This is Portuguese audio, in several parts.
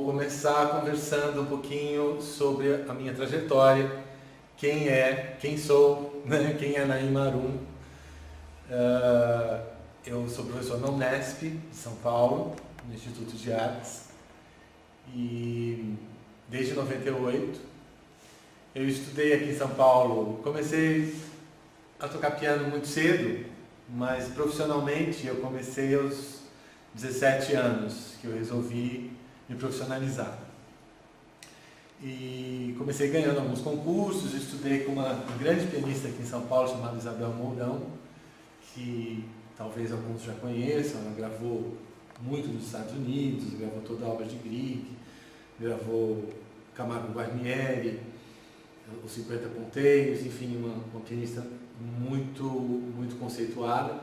vou começar conversando um pouquinho sobre a minha trajetória, quem sou, né? Quem é Naim Arum. Eu sou professor na Unesp, de São Paulo, no Instituto de Artes, e desde 98 eu estudei aqui em São Paulo. Comecei a tocar piano muito cedo, mas profissionalmente eu comecei aos 17 anos, que eu resolvi me profissionalizar. E comecei ganhando alguns concursos, estudei com uma grande pianista aqui em São Paulo, chamada Isabel Mourão, que talvez alguns já conheçam. Ela gravou muito nos Estados Unidos, gravou toda a obra de Grieg, gravou Camargo Guarnieri, os 50 Ponteiros, enfim, uma pianista muito conceituada.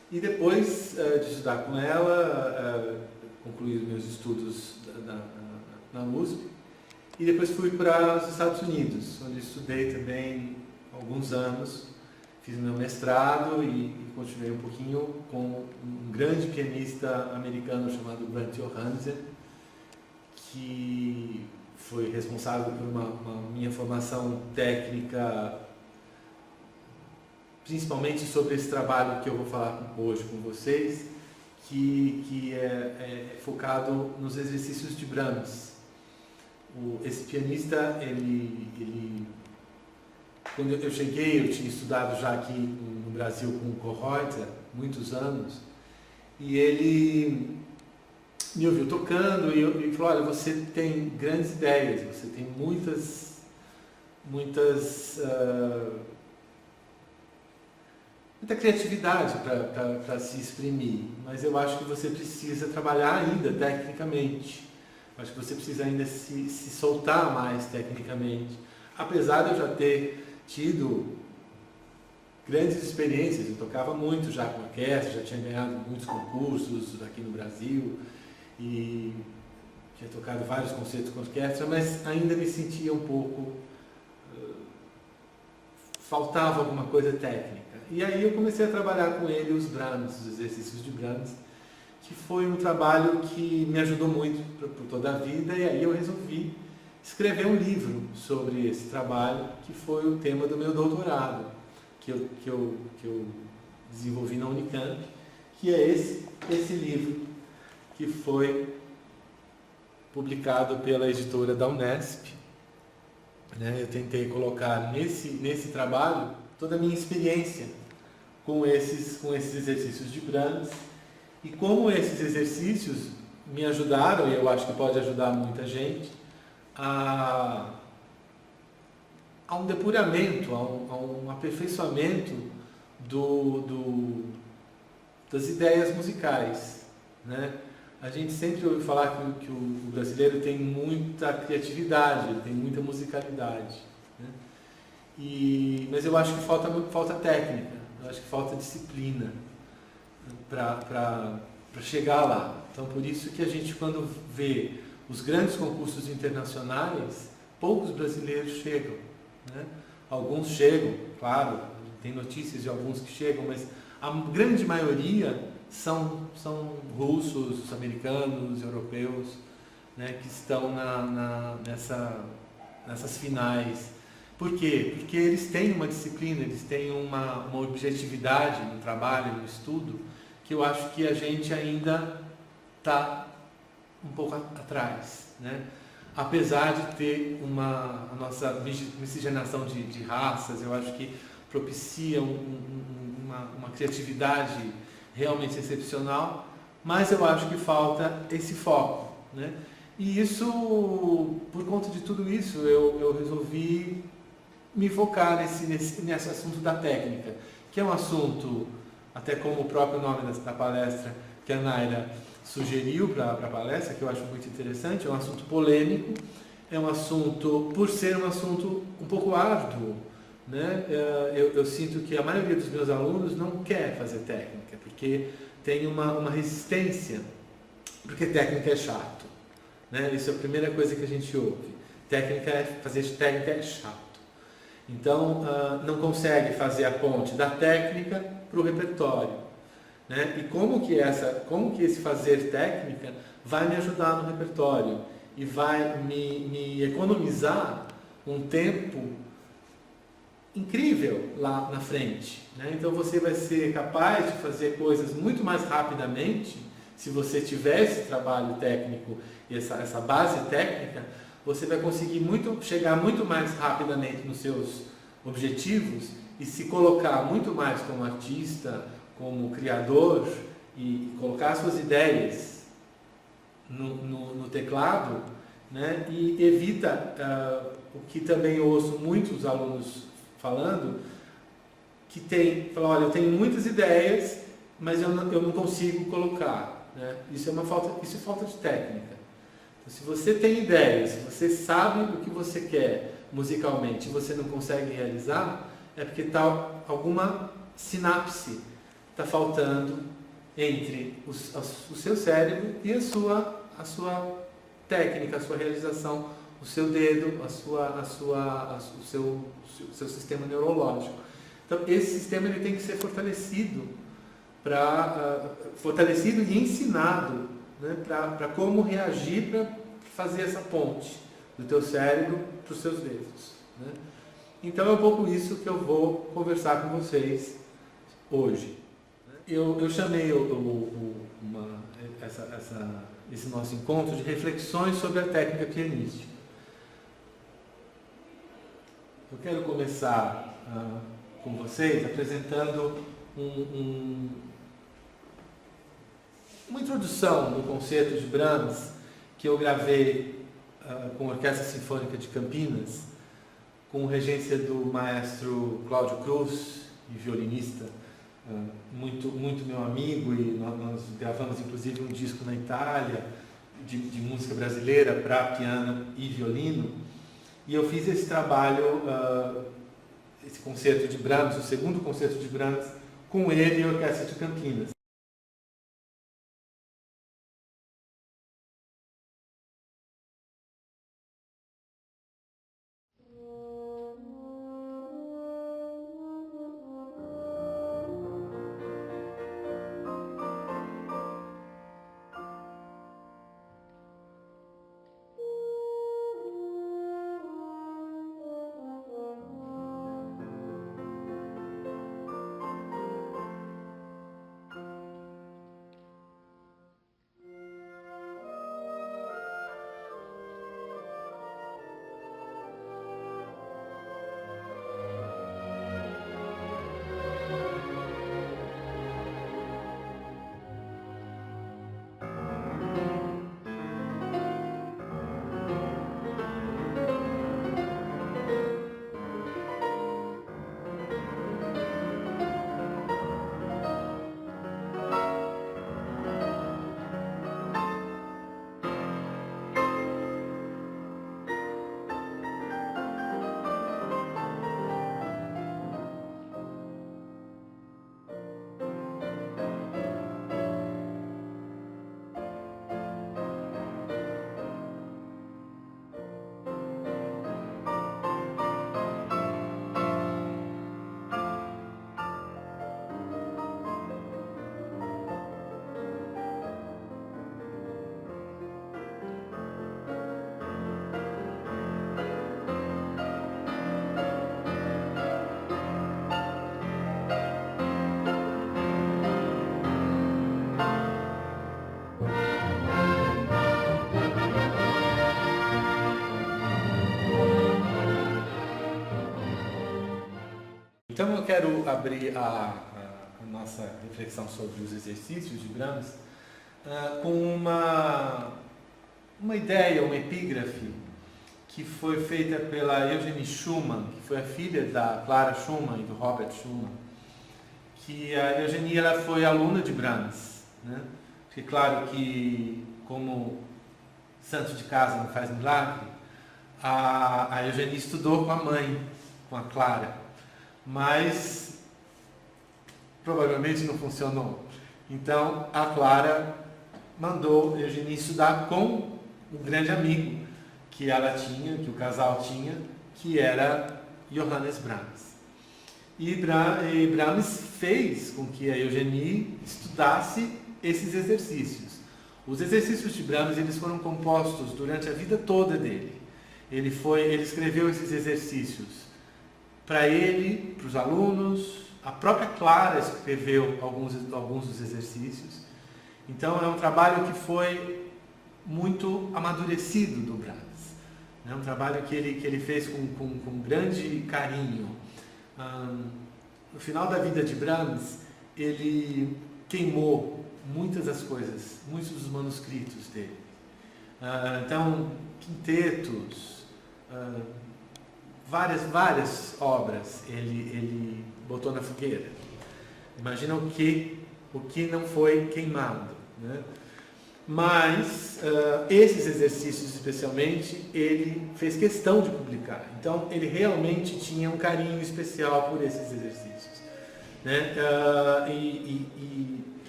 E depois de estudar com ela, concluí os meus estudos na USP, e depois fui para os Estados Unidos, onde estudei também alguns anos, fiz meu mestrado e continuei um pouquinho com um grande pianista americano chamado Bernd Johansen, que foi responsável por uma minha formação técnica, principalmente sobre esse trabalho que eu vou falar hoje com vocês, que é focado nos exercícios de Brahms. Esse pianista, quando eu cheguei, eu tinha estudado já aqui no Brasil com o Kohreuter, muitos anos, e ele me ouviu tocando e falou: olha, você tem grandes ideias, você tem muita criatividade para se exprimir, mas eu acho que você precisa trabalhar ainda tecnicamente. Eu acho que você precisa ainda se soltar mais tecnicamente. Apesar de eu já ter tido grandes experiências, eu tocava muito já com orquestra, já tinha ganhado muitos concursos aqui no Brasil e tinha tocado vários concertos com orquestra, mas ainda me sentia um pouco... faltava alguma coisa técnica. E aí eu comecei a trabalhar com ele os Brahms, os exercícios de Brahms, que foi um trabalho que me ajudou muito por toda a vida, e aí eu resolvi escrever um livro sobre esse trabalho, que foi o tema do meu doutorado, que eu desenvolvi na Unicamp, que é esse livro, que foi publicado pela editora da Unesp. Eu tentei colocar nesse trabalho toda a minha experiência com esses exercícios de Brahms, e como esses exercícios me ajudaram, e eu acho que pode ajudar muita gente, a um depuramento, a um aperfeiçoamento das ideias musicais, né? A gente sempre ouve falar que o brasileiro tem muita criatividade, ele tem muita musicalidade, né? Mas eu acho que falta técnica, eu acho que falta disciplina para chegar lá. Então, por isso que a gente, quando vê os grandes concursos internacionais, poucos brasileiros chegam, né? Alguns chegam, claro, tem notícias de alguns que chegam, mas a grande maioria são russos, americanos, europeus, né, que estão nessas finais. Por quê? Porque eles têm uma disciplina, eles têm uma objetividade no trabalho, no estudo, que eu acho que a gente ainda está um pouco atrás, né? Apesar de ter a nossa miscigenação de raças, eu acho que propicia uma criatividade realmente excepcional, mas eu acho que falta esse foco, né? E isso, por conta de tudo isso, eu resolvi me focar nesse assunto da técnica, que é um assunto, até como o próprio nome da palestra que a Naira sugeriu para a palestra, que eu acho muito interessante, é um assunto polêmico, é um assunto, por ser um assunto um pouco árduo, né? Eu sinto que a maioria dos meus alunos não quer fazer técnica, porque tem uma resistência, porque técnica é chato, né? Isso é a primeira coisa que a gente ouve. Fazer técnica é chato. Então, não consegue fazer a ponte da técnica para o repertório, né? E como que esse fazer técnica vai me ajudar no repertório? e vai me economizar um tempo incrível lá na frente, né? Então você vai ser capaz de fazer coisas muito mais rapidamente. Se você tiver esse trabalho técnico e essa base técnica, você vai conseguir chegar muito mais rapidamente nos seus objetivos e se colocar muito mais como artista, como criador e colocar suas ideias no teclado, né? E evita o que também eu ouço muitos alunos falando, fala, olha, eu tenho muitas ideias, mas eu não consigo colocar, né? Isso é falta de técnica. Então, se você tem ideias, se você sabe o que você quer musicalmente e você não consegue realizar, é porque alguma sinapse está faltando entre o seu cérebro e a sua técnica, a sua realização, o seu dedo, o seu sistema neurológico. Então, esse sistema ele tem que ser fortalecido e ensinado, né, para como reagir para fazer essa ponte do teu cérebro para os seus dedos, né? Então é um pouco isso que eu vou conversar com vocês hoje. Eu chamei esse nosso encontro de reflexões sobre a técnica pianística. Eu quero começar com vocês apresentando uma introdução do concerto de Brahms que eu gravei com a Orquestra Sinfônica de Campinas, com regência do maestro Cláudio Cruz, violinista, muito, muito meu amigo, e nós gravamos inclusive um disco na Itália de música brasileira para piano e violino. E eu fiz esse trabalho, esse concerto de Brahms, o segundo concerto de Brahms, com ele e a Orquestra de Campinas. Então eu quero abrir a nossa reflexão sobre os exercícios de Brahms com uma ideia, uma epígrafe que foi feita pela Eugenie Schumann, que foi a filha da Clara Schumann e do Robert Schumann, que a Eugenie ela foi aluna de Brahms, né? Porque claro que, como santo de casa não faz milagre, a Eugenie estudou com a mãe, com a Clara, mas provavelmente não funcionou. Então a Clara mandou a Eugenie estudar com um grande amigo que ela tinha, que o casal tinha, que era Johannes Brahms. E Brahms fez com que a Eugenie estudasse esses exercícios. Os exercícios de Brahms, eles foram compostos durante a vida toda dele. Ele escreveu esses exercícios para ele, para os alunos. A própria Clara escreveu alguns dos exercícios. Então é um trabalho que foi muito amadurecido do Brahms. É um trabalho que ele fez com grande carinho. No final da vida de Brahms, ele queimou muitas das coisas, muitos dos manuscritos dele. Então, quintetos, várias obras ele botou na fogueira. Imagina o que não foi queimado, né? Mas esses exercícios especialmente ele fez questão de publicar. Então ele realmente tinha um carinho especial por esses exercícios, né? E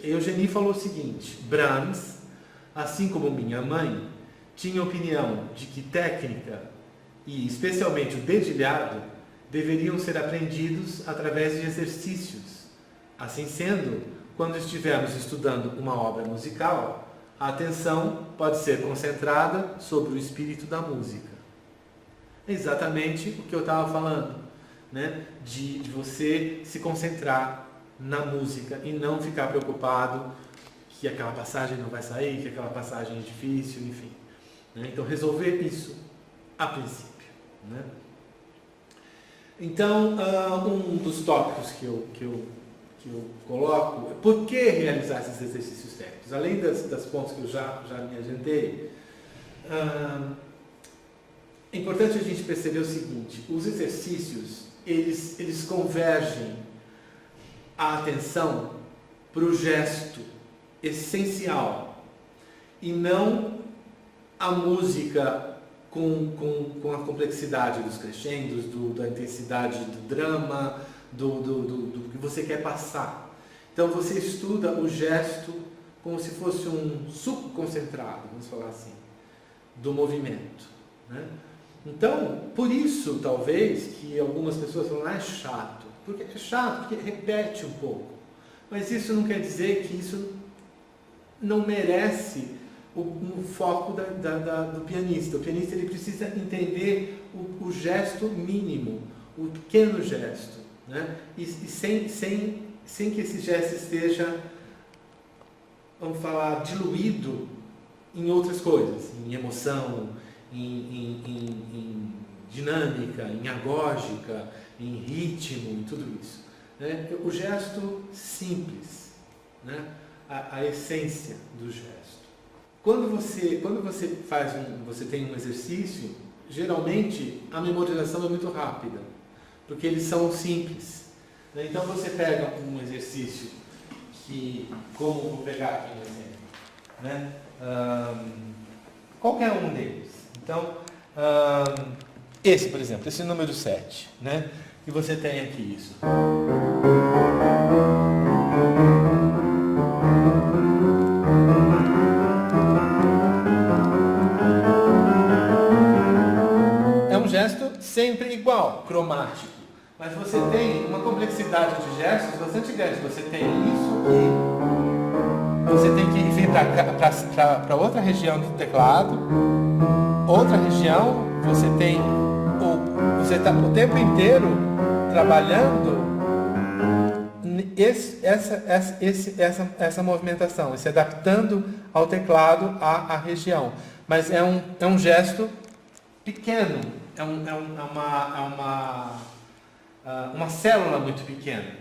Eugenie falou o seguinte: Brahms, assim como minha mãe, tinha opinião de que técnica e especialmente o dedilhado deveriam ser aprendidos através de exercícios. Assim sendo, quando estivermos estudando uma obra musical, a atenção pode ser concentrada sobre o espírito da música. É exatamente o que eu estava falando, né? De você se concentrar na música e não ficar preocupado que aquela passagem não vai sair, que aquela passagem é difícil, enfim. Né? Então, resolver isso a princípio. Né? Então, um dos tópicos que eu coloco é por que realizar esses exercícios técnicos. Além das pontos que eu já me adiantei, é importante a gente perceber o seguinte: os exercícios, eles convergem a atenção para o gesto essencial e não a música com a complexidade dos crescendos, da intensidade do drama, do que você quer passar. Então você estuda o gesto como se fosse um suco concentrado, vamos falar assim, do movimento, né? Então, por isso, talvez, que algumas pessoas falam, é chato. Porque é chato, porque repete um pouco. Mas isso não quer dizer que isso não merece o foco do pianista. O pianista ele precisa entender o gesto mínimo, o pequeno gesto, né? E sem que esse gesto esteja, vamos falar, diluído em outras coisas, em emoção, em dinâmica, em agógica, em ritmo, em tudo isso, né? O gesto simples, né? A essência do gesto. Quando você você tem um exercício, geralmente a memorização é muito rápida, porque eles são simples, né? Então você pega um exercício como vou pegar aqui um exemplo, né? Qualquer um deles. Então, esse, por exemplo, esse número 7, né? E você tem aqui isso. É um gesto sempre igual, cromático. Mas você tem uma complexidade de gestos bastante grande. Você tem isso e você tem que vir para outra região do teclado. Outra região, você está o tempo inteiro trabalhando essa movimentação, se adaptando ao teclado, à região. Mas é um gesto pequeno, é uma célula muito pequena.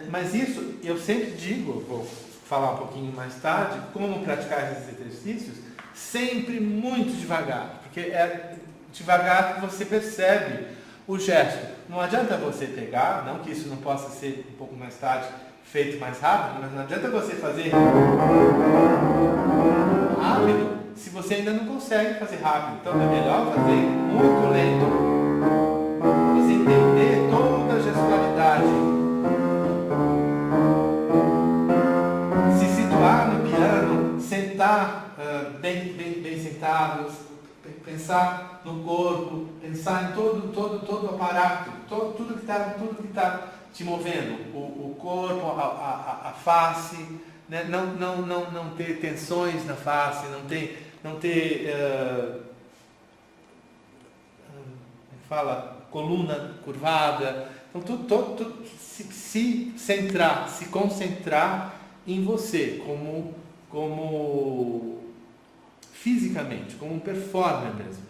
Mas isso, eu sempre digo, vou falar um pouquinho mais tarde, como praticar esses exercícios, sempre muito devagar, porque é devagar que você percebe o gesto. Não adianta você pegar, não que isso não possa ser um pouco mais tarde feito mais rápido, mas não adianta você fazer rápido se você ainda não consegue fazer rápido. Então é melhor fazer muito lento, você entender toda a gestualidade, se situar no piano, sentar bem sentados, pensar no corpo, pensar em todo o aparato, tudo que está te movendo, o corpo, a face, né? Não ter tensões na face, não ter coluna curvada. Então, se centrar, se concentrar em você, como fisicamente, como um performer mesmo,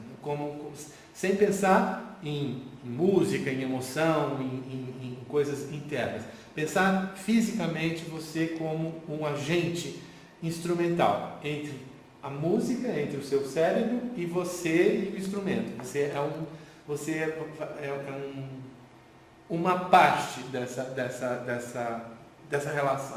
sem pensar em música, em emoção, em coisas internas. Pensar fisicamente você como um agente instrumental entre a música, entre o seu cérebro e você e o instrumento. Você é uma parte dessa relação.